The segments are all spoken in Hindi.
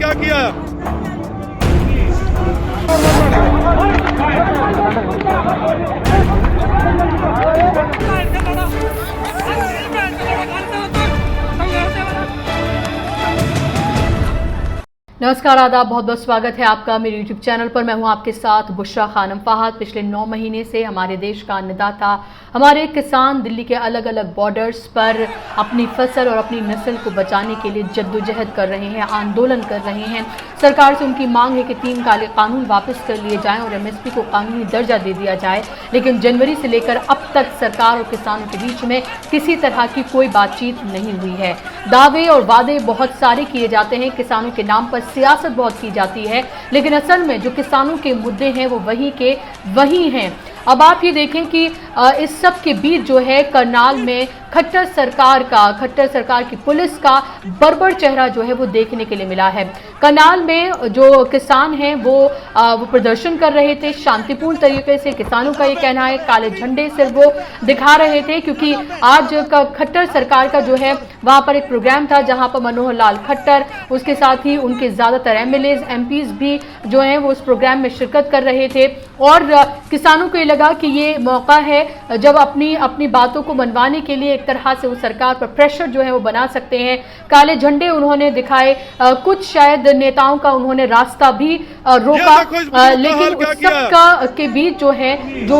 क्या किया? नमस्कार, आदाब, बहुत बहुत स्वागत है आपका मेरे YouTube चैनल पर। मैं हूं आपके साथ बुशरा खानम फहाद। पिछले 9 महीने से हमारे देश का अन्नदाता, हमारे किसान दिल्ली के अलग अलग बॉर्डर्स पर अपनी फसल और अपनी नस्ल को बचाने के लिए जद्दोजहद कर रहे हैं, आंदोलन कर रहे हैं। सरकार से उनकी मांग है कि 3 काले कानून वापस कर लिए जाएं और MSP को कानूनी दर्जा दे दिया जाए। लेकिन जनवरी से लेकर अब तक सरकार और किसानों के बीच में किसी तरह की कोई बातचीत नहीं हुई है। दावे और वादे बहुत सारे किए जाते हैं, किसानों के नाम पर सियासत बहुत की जाती है, लेकिन असल में जो किसानों के मुद्दे हैं वो वही के वही हैं। अब आप ये देखें कि इस सब के बीच जो है करनाल में खट्टर सरकार की पुलिस का बर्बर चेहरा जो है वो देखने के लिए मिला है। करनाल में जो किसान हैं वो प्रदर्शन कर रहे थे शांतिपूर्ण तरीके से। किसानों का ये कहना है काले झंडे सिर्फ वो दिखा रहे थे क्योंकि आज खट्टर सरकार का जो है वहां पर एक प्रोग्राम था जहां पर मनोहर लाल खट्टर, उसके साथ ही उनके ज्यादातर MLAs MPs भी जो है वो उस प्रोग्राम में शिरकत कर रहे थे। और किसानों को ये लगा कि ये मौका है जब अपनी बातों को मनवाने के लिए एक तरह से वो सरकार पर प्रेशर जो है वो बना सकते हैं। काले झंडे उन्होंने दिखाए, कुछ शायद नेताओं का उन्होंने रास्ता भी रोका, लेकिन उस सब के बीच जो है जो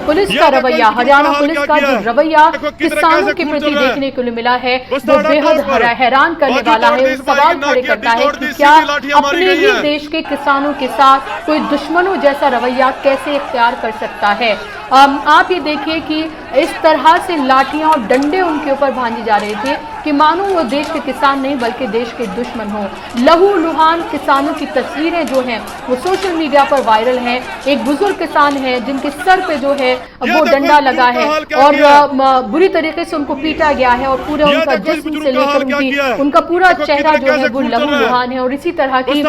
पुलिस का रवैया, हरियाणा पुलिस का जो रवैया किसानों के प्रति देखने को मिला है वो बेहद हैरान करने वाला है। सवाल खड़े करता है कि क्या अपने ही देश के किसानों के साथ कोई दुश्मनों जैसा रवैया कैसे इख्तियार कर सकता है। आप ये देखिए कि इस तरह से लाठियां और डंडे उनके ऊपर भांजे जा रहे थे कि मानो वो देश के किसान नहीं बल्कि देश के दुश्मन हो। लहूलुहान किसानों की तस्वीरें जो हैं वो सोशल मीडिया पर वायरल हैं। एक बुजुर्ग किसान है जिनके सर पे जो है वो डंडा लगा है और बुरी तरीके से उनको पीटा गया है और पूरे उनका जिस्म से लेकर उनका पूरा चेहरा जो है वो लहूलुहान है। और इसी तरह की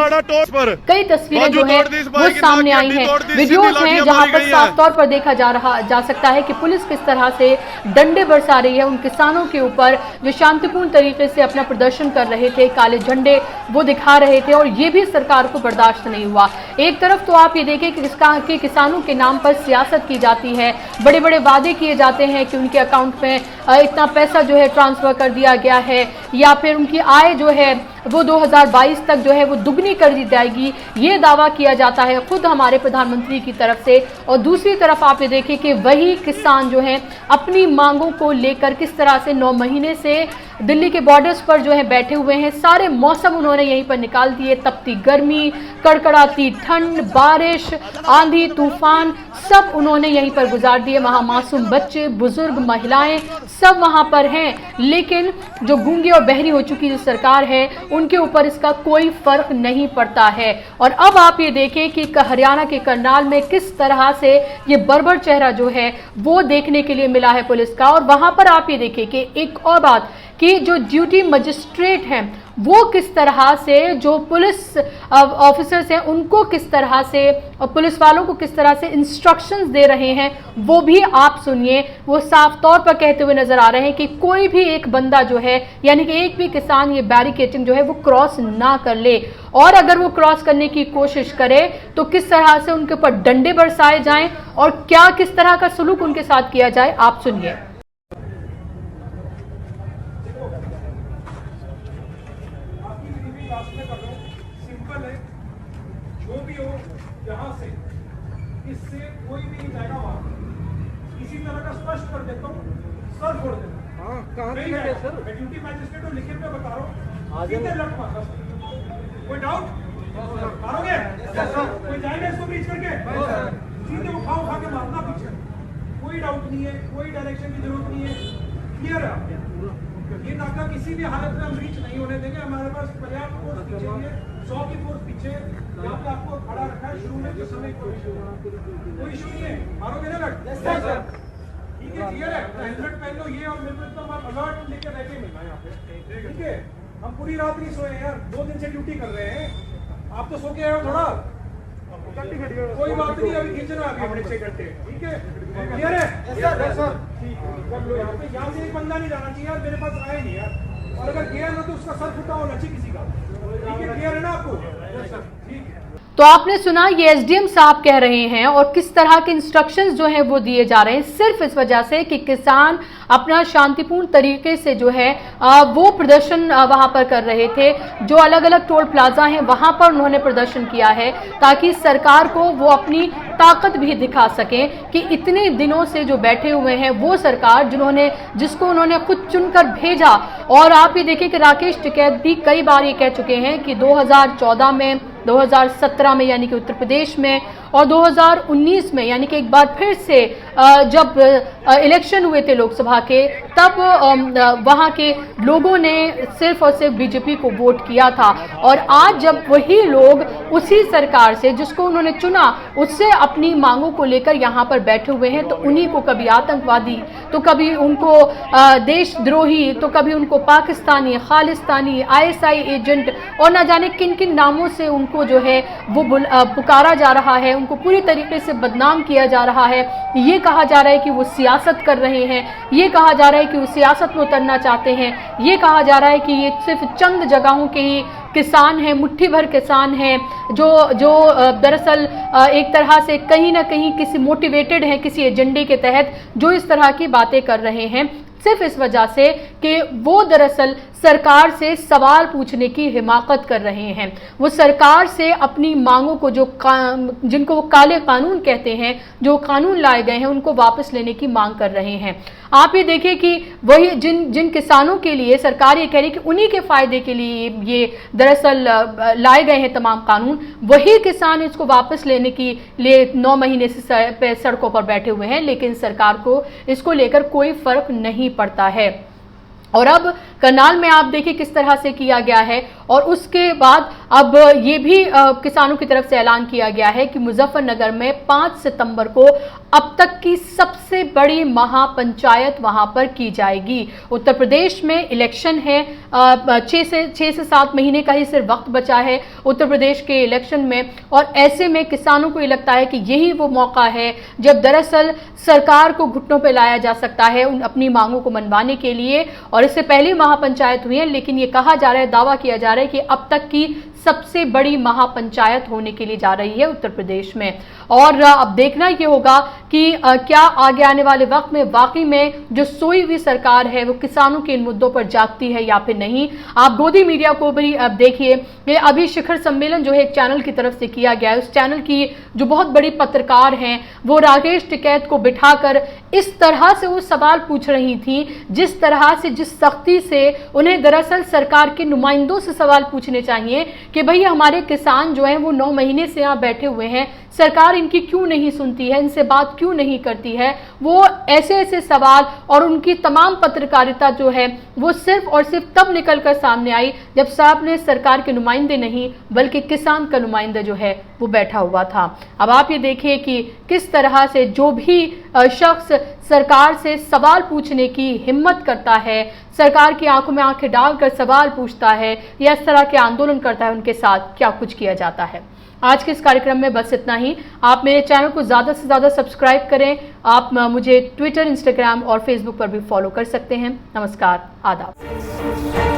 कई तस्वीरें जो है वो सामने आई हैं, वीडियोज हैं जहां पर साफ तौर पर देखा जा सकता है कि पुलिस किस तरह से डंडे बरसा रही है उन किसानों के ऊपर जो शांतिपूर्ण तरीके से अपना प्रदर्शन कर रहे थे। काले झंडे वो दिखा रहे थे और ये भी सरकार को बर्दाश्त नहीं हुआ। एक तरफ तो आप ये देखें कि किसानों के नाम पर सियासत की जाती है, बड़े बड़े वादे किए जाते हैं कि उनके अकाउंट में इतना पैसा जो है ट्रांसफर कर दिया गया है या फिर उनकी आय जो है वो 2022 तक जो है वो दुगनी कर दी जाएगी, ये दावा किया जाता है खुद हमारे प्रधानमंत्री की तरफ से। और दूसरी तरफ आप ये देखें कि वही किसान जो हैं अपनी मांगों को लेकर किस तरह से 9 महीने से दिल्ली के बॉर्डर्स पर जो है बैठे हुए हैं। सारे मौसम उन्होंने यहीं पर निकाल दिए, तपती गर्मी, कड़कड़ाती ठंड, बारिश, आंधी तूफान सब उन्होंने यहीं पर गुजार दिए। वहां मासूम बच्चे, बुजुर्ग, महिलाएं सब वहां पर हैं, लेकिन जो गूंगी और बहरी हो चुकी जो सरकार है उनके ऊपर इसका कोई फर्क नहीं पड़ता है। और अब आप ये देखें कि हरियाणा के करनाल में किस तरह से ये बर्बर चेहरा जो है वो देखने के लिए मिला है पुलिस का। और वहां पर आप ये देखें कि एक और बात कि जो ड्यूटी मजिस्ट्रेट हैं वो किस तरह से, जो पुलिस ऑफिसर्स हैं उनको किस तरह से और पुलिस वालों को किस तरह से इंस्ट्रक्शंस दे रहे हैं वो भी आप सुनिए। वो साफ तौर पर कहते हुए नजर आ रहे हैं कि कोई भी एक बंदा जो है यानी कि एक भी किसान ये बैरिकेडिंग जो है वो क्रॉस ना कर ले, और अगर वो क्रॉस करने की कोशिश करे तो किस तरह से उनके ऊपर डंडे बरसाए जाएं और क्या किस तरह का सलूक उनके साथ किया जाए, आप सुनिए। सिंपल है, जो भी हो यहाँ से इससे कोई भी नहीं जाएगा वहां। इसी तरह का स्पष्ट कर देता हूँ, सर छोड़ देना। हाँ, कहाँ है सर? मैं ड्यूटी मैजिस्ट्रेट और लिखित में बता रहा हूँ, सीधे लट मारना। कोई डाउट मारोगे? कोई जाएगा इसको ब्रीच करके? सीधे उठा के मारना पीछे, कोई डाउट नहीं है, कोई डायरेक्शन की जरूरत नहीं है। क्लियर है? ये नाका किसी भी हालत में हम रीच नहीं होने देंगे। हमारे पास पर्याप्त फोर्स पीछे है, 100 की फोर्स पीछे यहाँ पे आपको खड़ा रखा है शुरू में, जिस समय कोई इशू नहीं है। मारोगे ना लट? ठीक है, क्लियर है? हेलमेट पहन लो, ये और मेरे को एकदम अलर्ट लेकर बैठे मिलना यहाँ पे, ठीक है? हम पूरी रात नहीं सोए यार, 2 दिन से ड्यूटी कर रहे हैं। आप तो सो के आए हो थोड़ा, कोई बात नहीं, अभी खींचना अभी अपने 6 घंटे, ठीक है? क्लियर है? यहाँ से एक बंदा नहीं जाना चाहिए यार, मेरे पास आए नहीं यार, और अगर गया ना तो उसका सर फुटा होना चाहिए किसी का। ठीक है, क्लियर है ना आपको? यस सर, ठीक है। तो आपने सुना ये एसडीएम साहब कह रहे हैं और किस तरह के इंस्ट्रक्शंस जो हैं वो दिए जा रहे हैं सिर्फ इस वजह से कि किसान अपना शांतिपूर्ण तरीके से जो है वो प्रदर्शन वहां पर कर रहे थे। जो अलग अलग टोल प्लाजा हैं वहां पर उन्होंने प्रदर्शन किया है ताकि सरकार को वो अपनी ताकत भी दिखा सकें कि इतने दिनों से जो बैठे हुए हैं वो सरकार जिसको उन्होंने खुद चुनकर भेजा। और आप ये देखिए कि राकेश टिकैत भी कई बार ये कह चुके हैं कि 2014 में, 2017 में यानी कि उत्तर प्रदेश में, और 2019 में यानी कि एक बार फिर से जब इलेक्शन हुए थे लोकसभा के, तब वहां के लोगों ने सिर्फ और सिर्फ बीजेपी को वोट किया था। और आज जब वही लोग उसी सरकार से जिसको उन्होंने चुना उससे अपनी मांगों को लेकर यहाँ पर बैठे हुए हैं, तो उन्हीं को कभी आतंकवादी, तो कभी उनको देशद्रोही, तो कभी उनको पाकिस्तानी, खालिस्तानी, आईएसआई एजेंट और न जाने किन किन नामों से उनको जो है वो पुकारा जा रहा है, उनको पूरी तरीके से बदनाम किया जा रहा है। ये कहा जा रहा है कि वो सियासत कर रहे हैं, ये कहा जा रहा है कि वो सियासत में उतरना चाहते हैं, ये कहा जा रहा है कि ये सिर्फ चंद जगहों के ही किसान हैं, मुट्ठी भर किसान हैं जो दरअसल एक तरह से कहीं ना कहीं किसी मोटिवेटेड हैं किसी एजेंडे के तहत, जो इस तरह की बातें कर रहे हैं सिर्फ इस वजह से कि वो दरअसल सरकार से सवाल पूछने की हिमाकत कर रहे हैं। वो सरकार से अपनी मांगों को जिनको वो काले कानून कहते हैं, जो कानून लाए गए हैं, उनको वापस लेने की मांग कर रहे हैं। आप ये देखिए कि वही जिन किसानों के लिए सरकार ये कह रही है कि उन्हीं के फायदे के लिए ये दरअसल लाए गए हैं तमाम कानून, वही किसान इसको वापस लेने के लिए 9 महीने से सड़कों पर बैठे हुए हैं, लेकिन सरकार को इसको लेकर कोई फर्क नहीं पड़ता है। और अब करनाल में आप देखिए किस तरह से किया गया है। और उसके बाद अब ये भी किसानों की तरफ से ऐलान किया गया है कि मुजफ्फरनगर में 5 सितंबर को अब तक की सबसे बड़ी महापंचायत वहां पर की जाएगी। उत्तर प्रदेश में इलेक्शन है, 6 से 7 महीने का ही सिर्फ वक्त बचा है उत्तर प्रदेश के इलेक्शन में, और ऐसे में किसानों को ये लगता है कि यही वो मौका है जब दरअसल सरकार को घुटनों पर लाया जा सकता है अपनी मांगों को मनवाने के लिए। और इससे पहले महापंचायत हुई है, लेकिन ये कहा जा रहा है, दावा किया जा रहा है कि अब तक की सबसे बड़ी महापंचायत होने के लिए जा रही है उत्तर प्रदेश में। और अब देखना ये होगा कि क्या आगे आने वाले वक्त में वाकई में जो सोई हुई सरकार है वो किसानों के इन मुद्दों पर जागती है या फिर नहीं। आप गोदी मीडिया को भी अब देखिए, ये अभी शिखर सम्मेलन जो है एक चैनल की तरफ से किया गया है, उस चैनल की जो बहुत बड़ी पत्रकार हैं वो राकेश टिकैत को बिठाकर इस तरह से वो सवाल पूछ रही थी, जिस तरह से, जिस सख्ती से उन्हें दरअसल सरकार के नुमाइंदों से सवाल पूछने चाहिए कि भाई हमारे किसान जो हैं वो 9 महीने से यहाँ बैठे हुए हैं, सरकार इनकी क्यों नहीं सुनती है, इनसे बात क्यों नहीं करती है। वो ऐसे सवाल, और उनकी तमाम पत्रकारिता जो है वो सिर्फ और सिर्फ तब निकलकर सामने आई जब सामने सरकार के नुमाइंदे नहीं बल्कि किसान का नुमाइंदा जो है वो बैठा हुआ था। अब आप ये देखिए कि किस तरह से जो भी शख्स सरकार से सवाल पूछने की हिम्मत करता है, सरकार की आंखों में आंखें डालकर सवाल पूछता है या इस तरह के आंदोलन करता है, उनके साथ क्या कुछ किया जाता है। आज के इस कार्यक्रम में बस इतना ही। आप मेरे चैनल को ज़्यादा से ज़्यादा सब्सक्राइब करें। आप मुझे ट्विटर, इंस्टाग्राम और फेसबुक पर भी फॉलो कर सकते हैं। नमस्कार, आदाब।